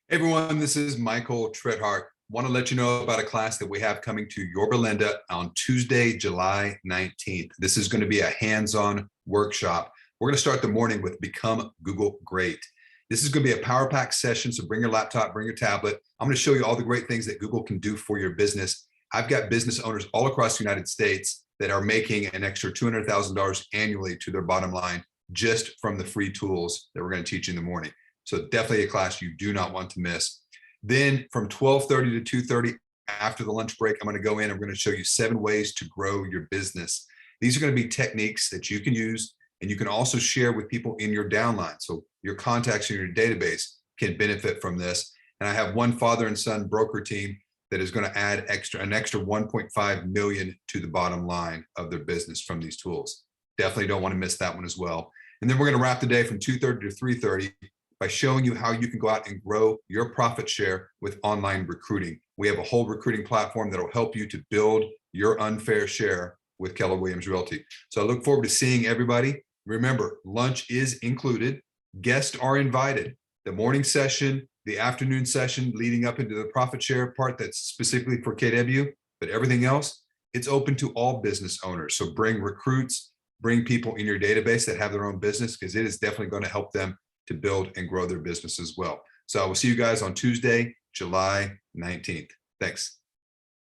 Hey everyone, this is Michael Tritthart. Want to let you know about a class that we have coming to Yorba Linda on Tuesday, July 19th. This is going to be a hands-on workshop. We're going to start the morning with Become Google Great. This is going to be a power pack session, so bring your laptop, bring your tablet. I'm going to show you all the great things that Google can do for your business. I've got business owners all across the United States that are making an extra $200,000 annually to their bottom line just from the free tools that we're going to teach in the morning. So definitely a class you do not want to miss. Then from 12:30 to 2:30, after the lunch break, I'm going to go in and we're going to show you 7 ways to grow your business. These are going to be techniques that you can use and you can also share with people in your downline. So your contacts in your database can benefit from this. And I have one father and son broker team that is going to add an extra 1.5 million to the bottom line of their business from these tools. Definitely don't want to miss that one as well. And then we're going to wrap the day from 2:30 to 3:30 by showing you how you can go out and grow your profit share with online recruiting. We have a whole recruiting platform that will help you to build your unfair share with Keller Williams Realty. So I look forward to seeing everybody. Remember, lunch is included. Guests are invited. The morning session, the afternoon session leading up into the profit share part that's specifically for KW, but everything else, it's open to all business owners. So bring recruits, bring people in your database that have their own business because it is definitely going to help them to build and grow their business as well. So I will see you guys on Tuesday, July 19th. Thanks.